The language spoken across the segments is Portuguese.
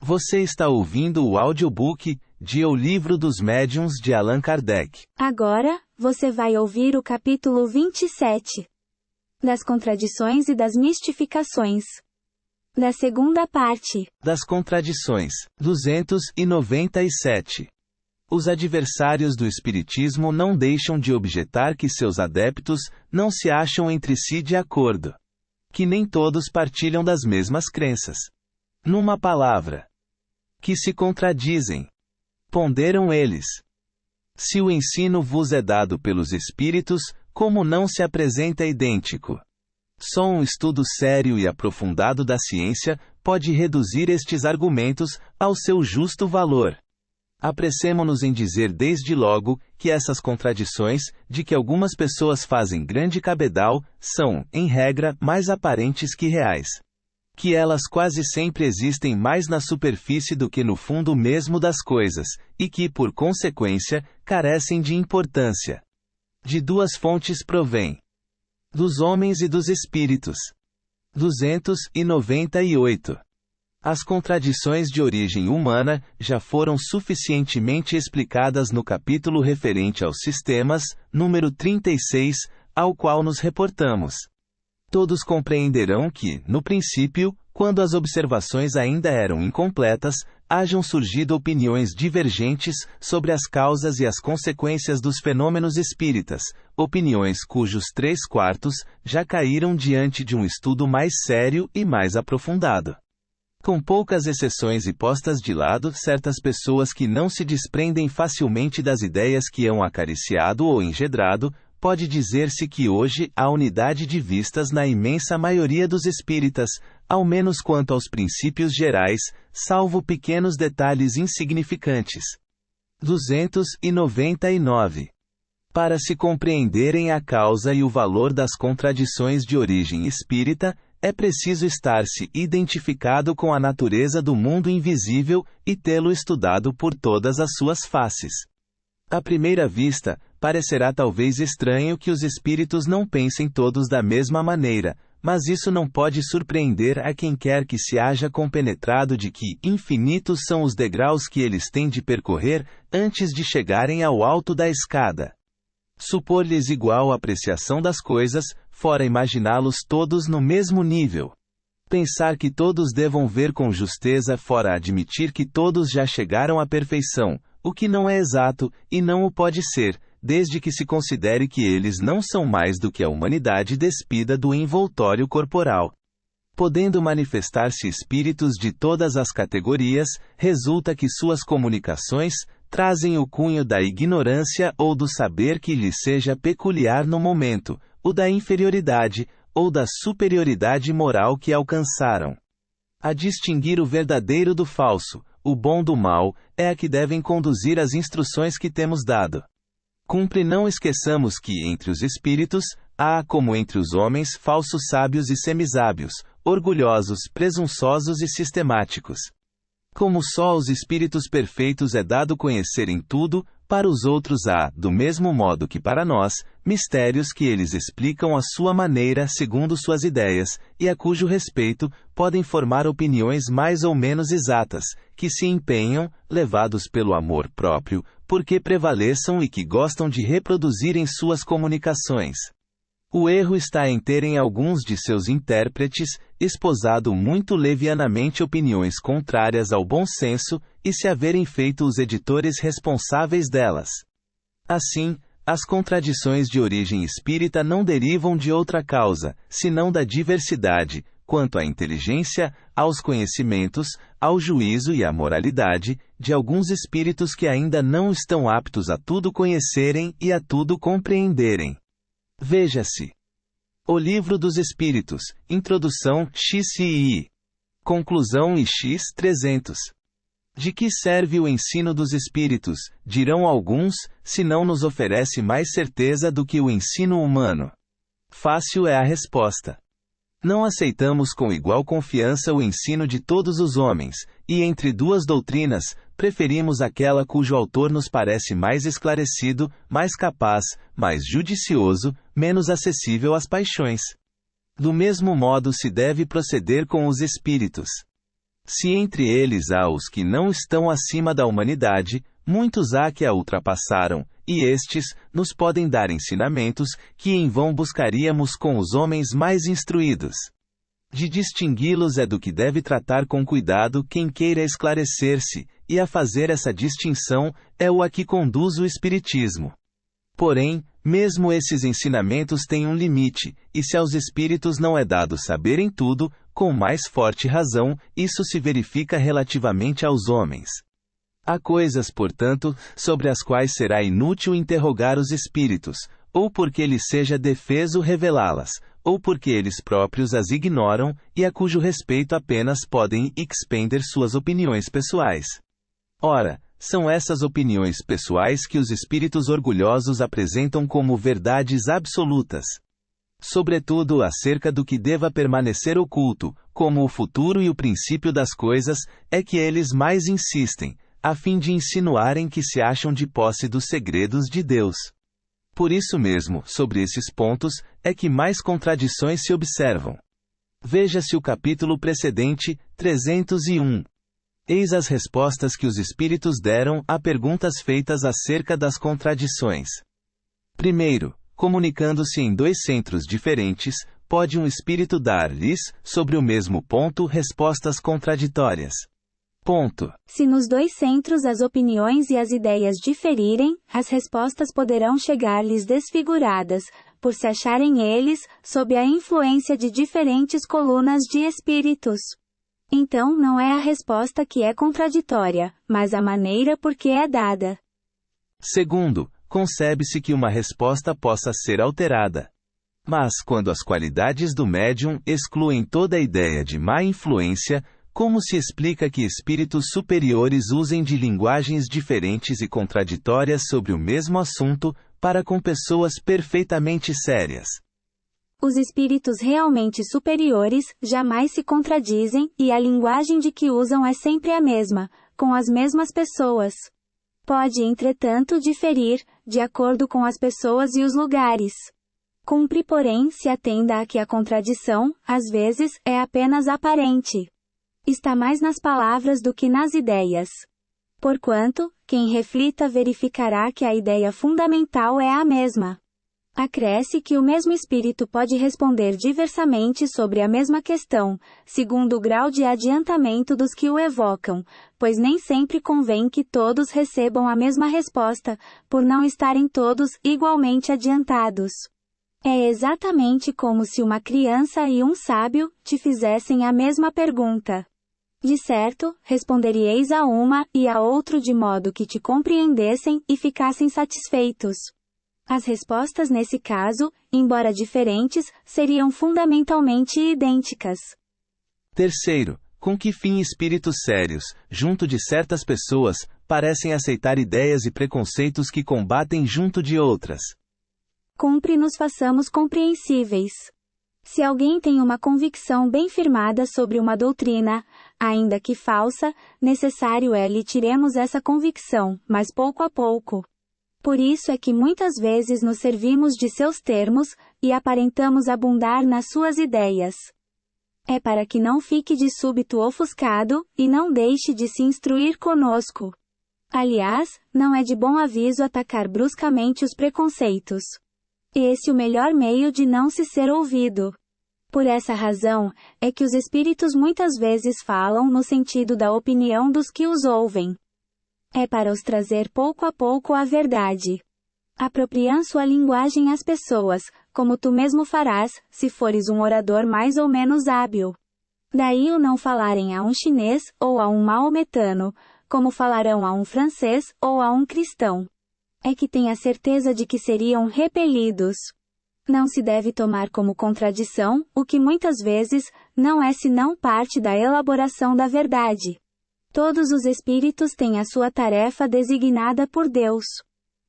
Você está ouvindo o audiobook de O Livro dos Médiuns de Allan Kardec. Agora, você vai ouvir o capítulo 27. Das contradições e das mistificações. Da segunda parte. Das contradições. 297. Os adversários do Espiritismo não deixam de objetar que seus adeptos não se acham entre si de acordo. Que nem todos partilham das mesmas crenças. Numa palavra. Que se contradizem. Ponderam eles. Se o ensino vos é dado pelos Espíritos, como não se apresenta idêntico? Só um estudo sério e aprofundado da ciência pode reduzir estes argumentos ao seu justo valor. Apressemo-nos em dizer desde logo que essas contradições, de que algumas pessoas fazem grande cabedal, são, em regra, mais aparentes que reais. Que elas quase sempre existem mais na superfície do que no fundo mesmo das coisas, e que, por consequência, carecem de importância. De duas fontes provém. Dos homens e dos espíritos. 298. As contradições de origem humana já foram suficientemente explicadas no capítulo referente aos sistemas, número 36, ao qual nos reportamos. Todos compreenderão que, no princípio, quando as observações ainda eram incompletas, hajam surgido opiniões divergentes sobre as causas e as consequências dos fenômenos espíritas, opiniões cujos 3/4 já caíram diante de um estudo mais sério e mais aprofundado. Com poucas exceções e postas de lado certas pessoas que não se desprendem facilmente das ideias que hão acariciado ou engedrado, pode dizer-se que hoje há unidade de vistas na imensa maioria dos espíritas, ao menos quanto aos princípios gerais, salvo pequenos detalhes insignificantes. 299. Para se compreenderem a causa e o valor das contradições de origem espírita, é preciso estar-se identificado com a natureza do mundo invisível e tê-lo estudado por todas as suas faces. À primeira vista, parecerá talvez estranho que os espíritos não pensem todos da mesma maneira, mas isso não pode surpreender a quem quer que se haja compenetrado de que infinitos são os degraus que eles têm de percorrer antes de chegarem ao alto da escada. Supor-lhes igual apreciação das coisas, fora imaginá-los todos no mesmo nível. Pensar que todos devam ver com justeza, fora admitir que todos já chegaram à perfeição, o que não é exato, e não o pode ser, desde que se considere que eles não são mais do que a humanidade despida do envoltório corporal. Podendo manifestar-se espíritos de todas as categorias, resulta que suas comunicações trazem o cunho da ignorância ou do saber que lhes seja peculiar no momento, o da inferioridade, ou da superioridade moral que alcançaram. A distinguir o verdadeiro do falso, o bom do mal, é a que devem conduzir as instruções que temos dado. Cumpre não esqueçamos que, entre os espíritos, há, como entre os homens, falsos sábios e semisábios, orgulhosos, presunçosos e sistemáticos. Como só aos espíritos perfeitos é dado conhecerem tudo, para os outros há, do mesmo modo que para nós, mistérios que eles explicam à sua maneira, segundo suas ideias, e a cujo respeito podem formar opiniões mais ou menos exatas, que se empenham, levados pelo amor próprio, porque prevaleçam e que gostam de reproduzir em suas comunicações. O erro está em terem alguns de seus intérpretes esposado muito levianamente opiniões contrárias ao bom senso, e se haverem feito os editores responsáveis delas. Assim, as contradições de origem espírita não derivam de outra causa, senão da diversidade, quanto à inteligência, aos conhecimentos, ao juízo e à moralidade, de alguns espíritos que ainda não estão aptos a tudo conhecerem e a tudo compreenderem. Veja-se. O Livro dos Espíritos, Introdução, XCI. Conclusão e X300. De que serve o ensino dos Espíritos, dirão alguns, se não nos oferece mais certeza do que o ensino humano? Fácil é a resposta. Não aceitamos com igual confiança o ensino de todos os homens, e entre duas doutrinas, preferimos aquela cujo autor nos parece mais esclarecido, mais capaz, mais judicioso, menos acessível às paixões. Do mesmo modo se deve proceder com os espíritos. Se entre eles há os que não estão acima da humanidade, muitos há que a ultrapassaram, e estes nos podem dar ensinamentos que em vão buscaríamos com os homens mais instruídos. De distingui-los é do que deve tratar com cuidado quem queira esclarecer-se, e a fazer essa distinção é o a que conduz o Espiritismo. Porém, mesmo esses ensinamentos têm um limite, e se aos espíritos não é dado saberem tudo, com mais forte razão, isso se verifica relativamente aos homens. Há coisas, portanto, sobre as quais será inútil interrogar os espíritos, ou porque lhes seja defeso revelá-las, ou porque eles próprios as ignoram, e a cujo respeito apenas podem expender suas opiniões pessoais. Ora, são essas opiniões pessoais que os espíritos orgulhosos apresentam como verdades absolutas. Sobretudo acerca do que deva permanecer oculto, como o futuro e o princípio das coisas, é que eles mais insistem, a fim de insinuarem que se acham de posse dos segredos de Deus. Por isso mesmo, sobre esses pontos, é que mais contradições se observam. Veja-se o capítulo precedente, 301. Eis as respostas que os espíritos deram a perguntas feitas acerca das contradições. Primeiro, comunicando-se em dois centros diferentes, pode um espírito dar-lhes, sobre o mesmo ponto, respostas contraditórias. Ponto. Se nos dois centros as opiniões e as ideias diferirem, as respostas poderão chegar-lhes desfiguradas, por se acharem eles, sob a influência de diferentes colunas de espíritos. Então não é a resposta que é contraditória, mas a maneira por que é dada. Segundo, concebe-se que uma resposta possa ser alterada. Mas quando as qualidades do médium excluem toda a ideia de má influência, como se explica que espíritos superiores usem de linguagens diferentes e contraditórias sobre o mesmo assunto, para com pessoas perfeitamente sérias? Os espíritos realmente superiores jamais se contradizem, e a linguagem de que usam é sempre a mesma, com as mesmas pessoas. Pode, entretanto, diferir, de acordo com as pessoas e os lugares. Cumpre, porém, se atenda a que a contradição, às vezes, é apenas aparente. Está mais nas palavras do que nas ideias. Porquanto, quem reflita verificará que a ideia fundamental é a mesma. Acresce que o mesmo espírito pode responder diversamente sobre a mesma questão, segundo o grau de adiantamento dos que o evocam, pois nem sempre convém que todos recebam a mesma resposta, por não estarem todos igualmente adiantados. É exatamente como se uma criança e um sábio te fizessem a mesma pergunta. De certo, responderíeis a uma e a outro de modo que te compreendessem e ficassem satisfeitos. As respostas nesse caso, embora diferentes, seriam fundamentalmente idênticas. Terceiro, com que fim espíritos sérios, junto de certas pessoas, parecem aceitar ideias e preconceitos que combatem junto de outras? Cumpre nos façamos compreensíveis. Se alguém tem uma convicção bem firmada sobre uma doutrina, ainda que falsa, necessário é lhe tiremos essa convicção, mas pouco a pouco. Por isso é que muitas vezes nos servimos de seus termos, e aparentamos abundar nas suas ideias. É para que não fique de súbito ofuscado, e não deixe de se instruir conosco. Aliás, não é de bom aviso atacar bruscamente os preconceitos. Esse é o melhor meio de não se ser ouvido. Por essa razão, é que os espíritos muitas vezes falam no sentido da opinião dos que os ouvem. É para os trazer pouco a pouco à verdade. Apropriam sua linguagem às pessoas, como tu mesmo farás, se fores um orador mais ou menos hábil. Daí o não falarem a um chinês, ou a um maometano, como falarão a um francês, ou a um cristão. É que tem a certeza de que seriam repelidos. Não se deve tomar como contradição, o que muitas vezes, não é senão parte da elaboração da verdade. Todos os espíritos têm a sua tarefa designada por Deus.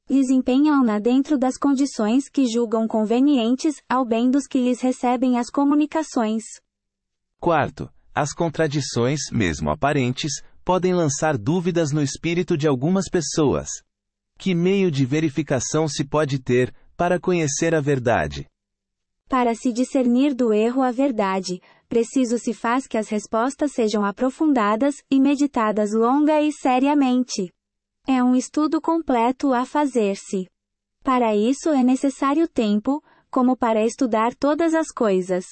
Desempenham-na dentro das condições que julgam convenientes, ao bem dos que lhes recebem as comunicações. Quarto, as contradições, mesmo aparentes, podem lançar dúvidas no espírito de algumas pessoas. Que meio de verificação se pode ter, para conhecer a verdade? Para se discernir do erro à verdade, preciso se faz que as respostas sejam aprofundadas e meditadas longa e seriamente. É um estudo completo a fazer-se. Para isso é necessário tempo, como para estudar todas as coisas.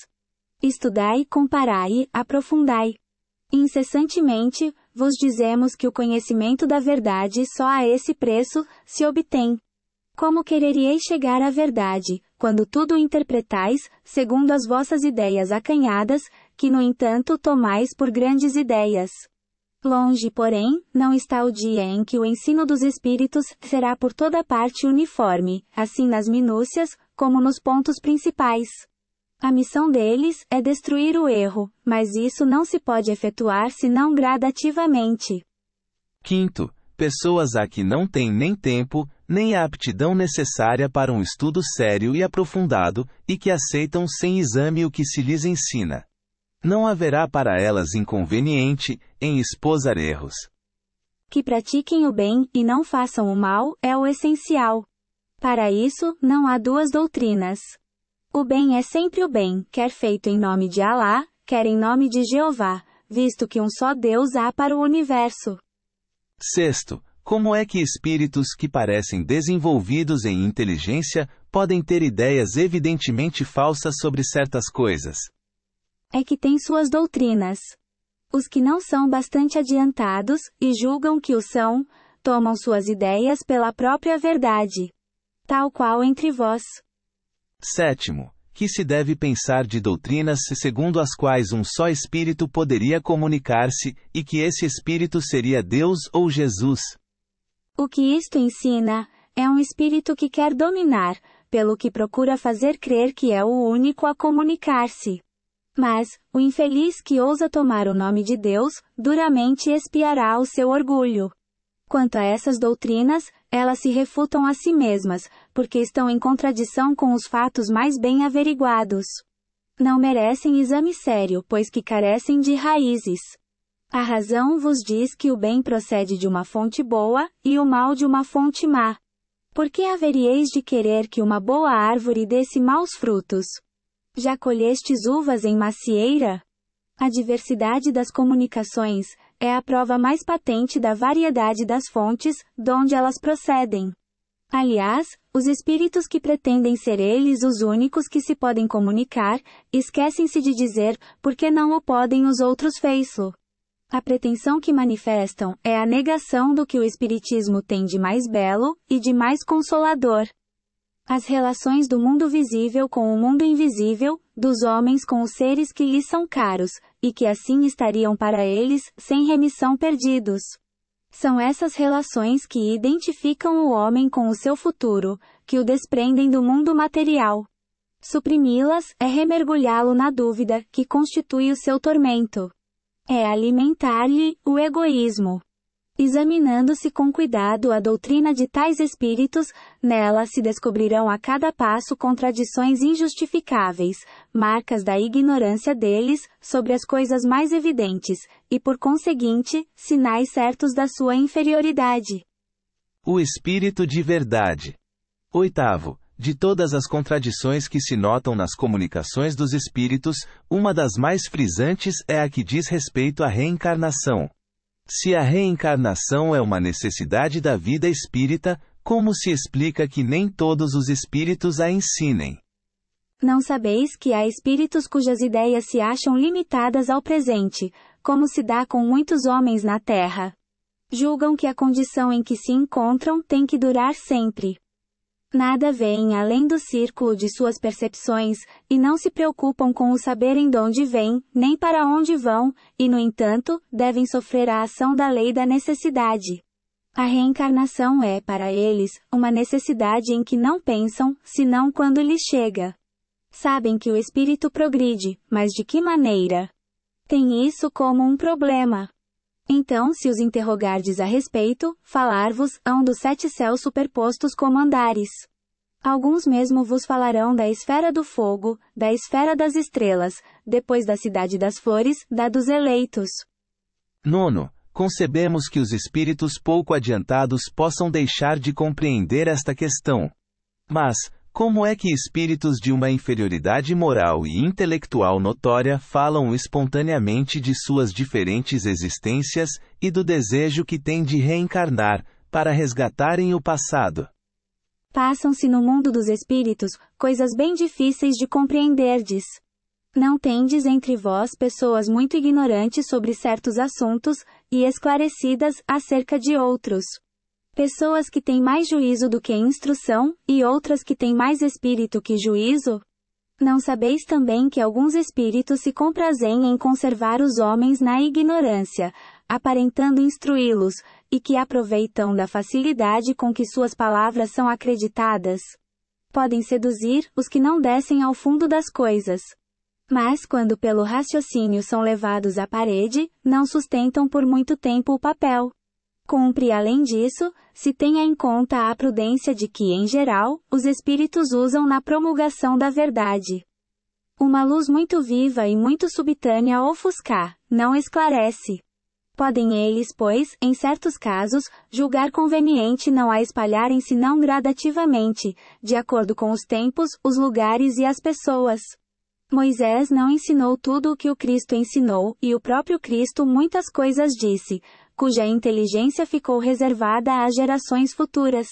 Estudai, comparai, aprofundai. Incessantemente, vos dizemos que o conhecimento da verdade só a esse preço se obtém. Como quereríeis chegar à verdade, quando tudo interpretais, segundo as vossas ideias acanhadas, que no entanto tomais por grandes ideias? Longe, porém, não está o dia em que o ensino dos Espíritos será por toda parte uniforme, assim nas minúcias, como nos pontos principais. A missão deles é destruir o erro, mas isso não se pode efetuar senão gradativamente. Quinto, pessoas há que não têm nem tempo, nem a aptidão necessária para um estudo sério e aprofundado, e que aceitam sem exame o que se lhes ensina. Não haverá para elas inconveniente em esposar erros. Que pratiquem o bem e não façam o mal é o essencial. Para isso, não há duas doutrinas. O bem é sempre o bem, quer feito em nome de Alá, quer em nome de Jeová, visto que um só Deus há para o universo. Sexto, como é que espíritos que parecem desenvolvidos em inteligência podem ter ideias evidentemente falsas sobre certas coisas? É que têm suas doutrinas. Os que não são bastante adiantados, e julgam que o são, tomam suas ideias pela própria verdade. Tal qual entre vós. Sétimo, que se deve pensar de doutrinas segundo as quais um só espírito poderia comunicar-se, e que esse espírito seria Deus ou Jesus. O que isto ensina, é um espírito que quer dominar, pelo que procura fazer crer que é o único a comunicar-se. Mas, o infeliz que ousa tomar o nome de Deus, duramente expiará o seu orgulho. Quanto a essas doutrinas, elas se refutam a si mesmas, porque estão em contradição com os fatos mais bem averiguados. Não merecem exame sério, pois que carecem de raízes. A razão vos diz que o bem procede de uma fonte boa, e o mal de uma fonte má. Por que haveríeis de querer que uma boa árvore desse maus frutos? Já colhestes uvas em macieira? A diversidade das comunicações é a prova mais patente da variedade das fontes, donde elas procedem. Aliás, os espíritos que pretendem ser eles os únicos que se podem comunicar, esquecem-se de dizer, porque não o podem os outros feiço. A pretensão que manifestam é a negação do que o espiritismo tem de mais belo e de mais consolador. As relações do mundo visível com o mundo invisível, dos homens com os seres que lhes são caros, e que assim estariam para eles, sem remissão perdidos. São essas relações que identificam o homem com o seu futuro, que o desprendem do mundo material. Suprimi-las é remergulhá-lo na dúvida, que constitui o seu tormento. É alimentar-lhe o egoísmo. Examinando-se com cuidado a doutrina de tais espíritos, nela se descobrirão a cada passo contradições injustificáveis, marcas da ignorância deles, sobre as coisas mais evidentes, e por conseguinte, sinais certos da sua inferioridade. O espírito de verdade. Oitavo, de todas as contradições que se notam nas comunicações dos espíritos, uma das mais frisantes é a que diz respeito à reencarnação. Se a reencarnação é uma necessidade da vida espírita, como se explica que nem todos os espíritos a ensinem? Não sabeis que há espíritos cujas ideias se acham limitadas ao presente, como se dá com muitos homens na Terra. Julgam que a condição em que se encontram tem que durar sempre. Nada veem além do círculo de suas percepções, e não se preocupam com o saberem de onde vêm, nem para onde vão, e no entanto, devem sofrer a ação da lei da necessidade. A reencarnação é, para eles, uma necessidade em que não pensam, senão quando lhes chega. Sabem que o espírito progride, mas de que maneira? Tem isso como um problema. Então, se os interrogardes a respeito, falar-vos-ão dos 7 céus superpostos como andares. Alguns mesmo vos falarão da esfera do fogo, da esfera das estrelas, depois da cidade das flores, da dos eleitos. Nono, concebemos que os espíritos pouco adiantados possam deixar de compreender esta questão. Mas, Como é que espíritos de uma inferioridade moral e intelectual notória falam espontaneamente de suas diferentes existências e do desejo que têm de reencarnar, para resgatarem o passado? Passam-se no mundo dos espíritos coisas bem difíceis de compreenderdes. Não tendes entre vós pessoas muito ignorantes sobre certos assuntos, e esclarecidas acerca de outros. Pessoas que têm mais juízo do que instrução, e outras que têm mais espírito que juízo? Não sabeis também que alguns espíritos se comprazem em conservar os homens na ignorância, aparentando instruí-los, e que aproveitam da facilidade com que suas palavras são acreditadas? Podem seduzir os que não descem ao fundo das coisas. Mas quando pelo raciocínio são levados à parede, não sustentam por muito tempo o papel. Cumpre, além disso, se tenha em conta a prudência de que, em geral, os espíritos usam na promulgação da verdade. Uma luz muito viva e muito subitânea ofuscar, não esclarece. Podem eles, pois, em certos casos, julgar conveniente não a espalharem senão gradativamente, de acordo com os tempos, os lugares e as pessoas. Moisés não ensinou tudo o que o Cristo ensinou, e o próprio Cristo muitas coisas disse, cuja inteligência ficou reservada às gerações futuras.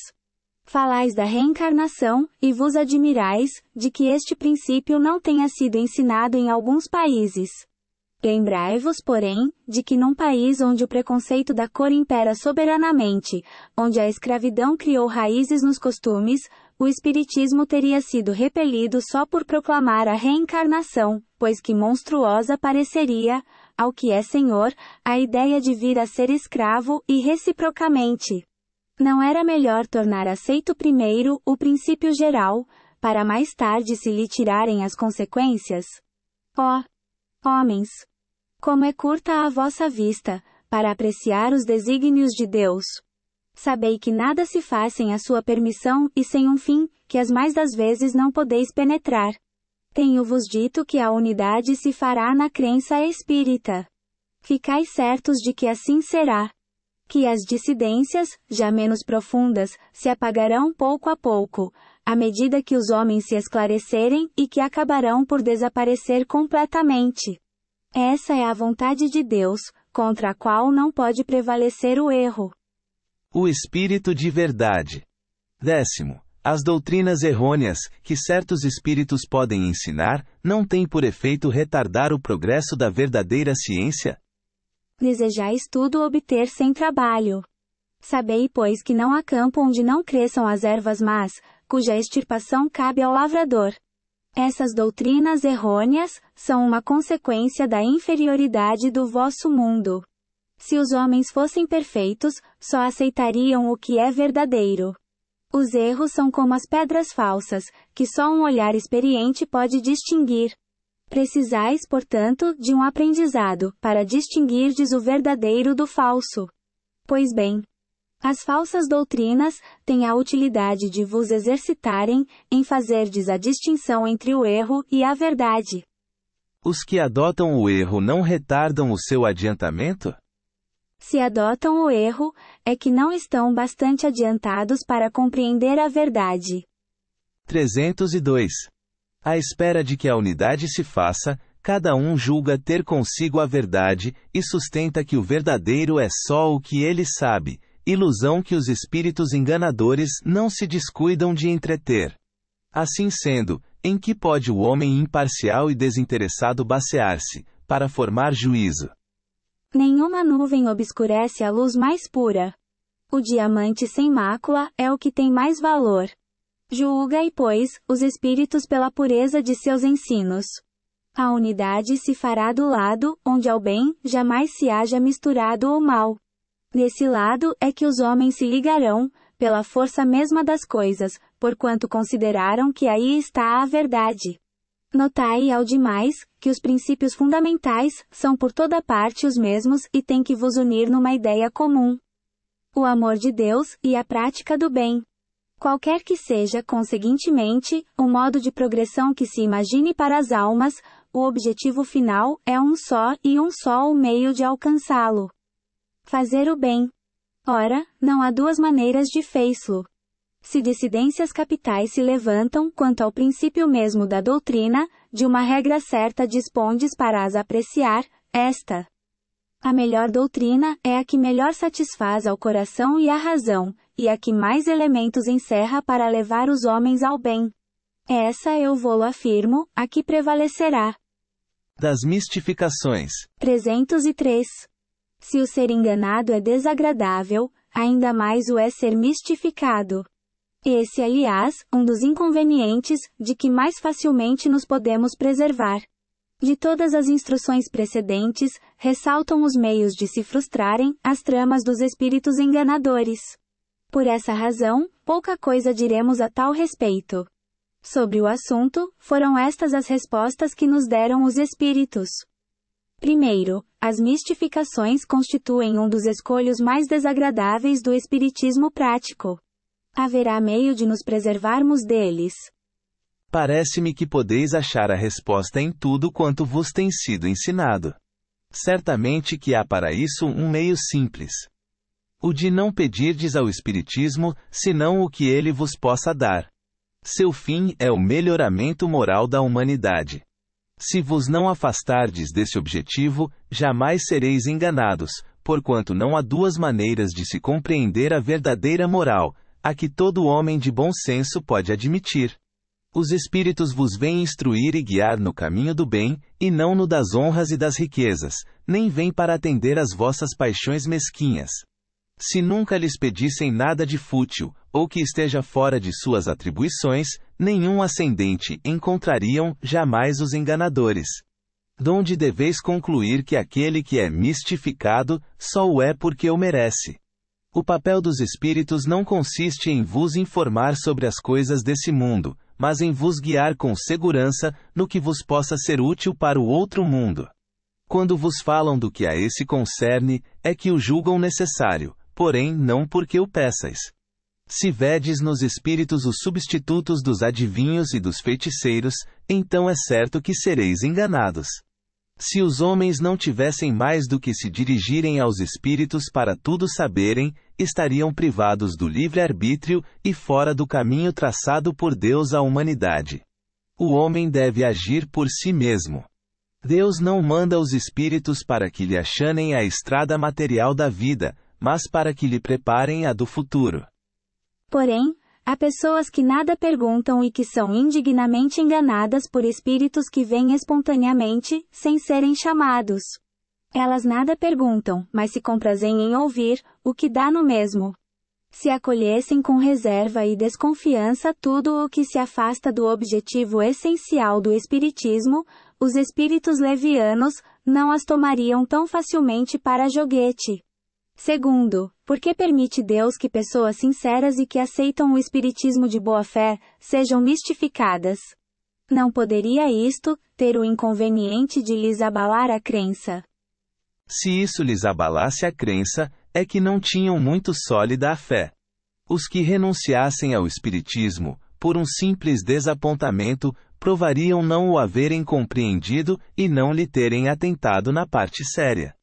Falais da reencarnação, e vos admirais, de que este princípio não tenha sido ensinado em alguns países. Lembrai-vos, porém, de que num país onde o preconceito da cor impera soberanamente, onde a escravidão criou raízes nos costumes, o espiritismo teria sido repelido só por proclamar a reencarnação, pois que monstruosa pareceria, ao que é senhor, a ideia de vir a ser escravo, e reciprocamente. Não era melhor tornar aceito primeiro o princípio geral, para mais tarde se lhe tirarem as consequências? Ó homens! Como é curta a vossa vista, para apreciar os desígnios de Deus! Sabei que nada se faz sem a sua permissão e sem um fim, que as mais das vezes não podeis penetrar. Tenho-vos dito que a unidade se fará na crença espírita. Ficais certos de que assim será. Que as dissidências, já menos profundas, se apagarão pouco a pouco, à medida que os homens se esclarecerem e que acabarão por desaparecer completamente. Essa é a vontade de Deus, contra a qual não pode prevalecer o erro. O Espírito de Verdade. 10. As doutrinas errôneas, que certos espíritos podem ensinar, não têm por efeito retardar o progresso da verdadeira ciência? Desejais tudo obter sem trabalho. Sabei, pois, que não há campo onde não cresçam as ervas más, cuja extirpação cabe ao lavrador. Essas doutrinas errôneas são uma consequência da inferioridade do vosso mundo. Se os homens fossem perfeitos, só aceitariam o que é verdadeiro. Os erros são como as pedras falsas, que só um olhar experiente pode distinguir. Precisais, portanto, de um aprendizado, para distinguirdes o verdadeiro do falso. Pois bem, as falsas doutrinas têm a utilidade de vos exercitarem, em fazerdes a distinção entre o erro e a verdade. Os que adotam o erro não retardam o seu adiantamento? Se adotam o erro, é que não estão bastante adiantados para compreender a verdade. 302. À espera de que a unidade se faça, cada um julga ter consigo a verdade, e sustenta que o verdadeiro é só o que ele sabe, ilusão que os espíritos enganadores não se descuidam de entreter. Assim sendo, em que pode o homem imparcial e desinteressado basear-se, para formar juízo? Nenhuma nuvem obscurece a luz mais pura. O diamante sem mácula é o que tem mais valor. Julgai, pois, os espíritos pela pureza de seus ensinos. A unidade se fará do lado, onde ao bem, jamais se haja misturado o mal. Nesse lado é que os homens se ligarão, pela força mesma das coisas, porquanto consideraram que aí está a verdade. Notai ao demais, que os princípios fundamentais são por toda parte os mesmos e têm que vos unir numa ideia comum. O amor de Deus e a prática do bem. Qualquer que seja, conseguintemente, o modo de progressão que se imagine para as almas, o objetivo final é um só e um só o meio de alcançá-lo. Fazer o bem. Ora, não há duas maneiras de fê-lo. Se dissidências capitais se levantam quanto ao princípio mesmo da doutrina, de uma regra certa dispondes para as apreciar, esta. A melhor doutrina é a que melhor satisfaz ao coração e à razão, e a que mais elementos encerra para levar os homens ao bem. Essa eu vou-lo afirmo, a que prevalecerá. Das mistificações. 303. Se o ser enganado é desagradável, ainda mais o é ser mistificado. Esse, aliás, um dos inconvenientes, de que mais facilmente nos podemos preservar. De todas as instruções precedentes, ressaltam os meios de se frustrarem as tramas dos espíritos enganadores. Por essa razão, pouca coisa diremos a tal respeito. Sobre o assunto, foram estas as respostas que nos deram os espíritos. Primeiro, as mistificações constituem um dos escolhos mais desagradáveis do espiritismo prático. Haverá meio de nos preservarmos deles. Parece-me que podeis achar a resposta em tudo quanto vos tem sido ensinado. Certamente que há para isso um meio simples. O de não pedirdes ao Espiritismo, senão o que ele vos possa dar. Seu fim é o melhoramento moral da humanidade. Se vos não afastardes desse objetivo, jamais sereis enganados, porquanto não há duas maneiras de se compreender a verdadeira moral, a que todo homem de bom senso pode admitir. Os Espíritos vos vêm instruir e guiar no caminho do bem, e não no das honras e das riquezas, nem vêm para atender às vossas paixões mesquinhas. Se nunca lhes pedissem nada de fútil, ou que esteja fora de suas atribuições, nenhum ascendente encontrariam jamais os enganadores. Donde deveis concluir que aquele que é mistificado, só o é porque o merece. O papel dos Espíritos não consiste em vos informar sobre as coisas desse mundo, mas em vos guiar com segurança no que vos possa ser útil para o outro mundo. Quando vos falam do que a esse concerne, é que o julgam necessário, porém não porque o peçais. Se vedes nos espíritos os substitutos dos adivinhos e dos feiticeiros, então é certo que sereis enganados. Se os homens não tivessem mais do que se dirigirem aos espíritos para tudo saberem, estariam privados do livre-arbítrio e fora do caminho traçado por Deus à humanidade. O homem deve agir por si mesmo. Deus não manda os espíritos para que lhe achanem a estrada material da vida, mas para que lhe preparem a do futuro. Porém, há pessoas que nada perguntam e que são indignamente enganadas por espíritos que vêm espontaneamente, sem serem chamados. Elas nada perguntam, mas se comprazem em ouvir, o que dá no mesmo. Se acolhessem com reserva e desconfiança tudo o que se afasta do objetivo essencial do espiritismo, os espíritos levianos não as tomariam tão facilmente para joguete. Segundo, porque permite Deus que pessoas sinceras e que aceitam o espiritismo de boa fé, sejam mistificadas? Não poderia isto ter o inconveniente de lhes abalar a crença. Se isso lhes abalasse a crença, é que não tinham muito sólida a fé. Os que renunciassem ao espiritismo, por um simples desapontamento, provariam não o haverem compreendido e não lhe terem atentado na parte séria.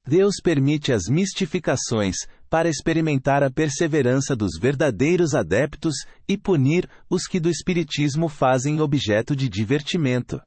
Deus permite as mistificações, para experimentar a perseverança dos verdadeiros adeptos, e punir os que do espiritismo fazem objeto de divertimento.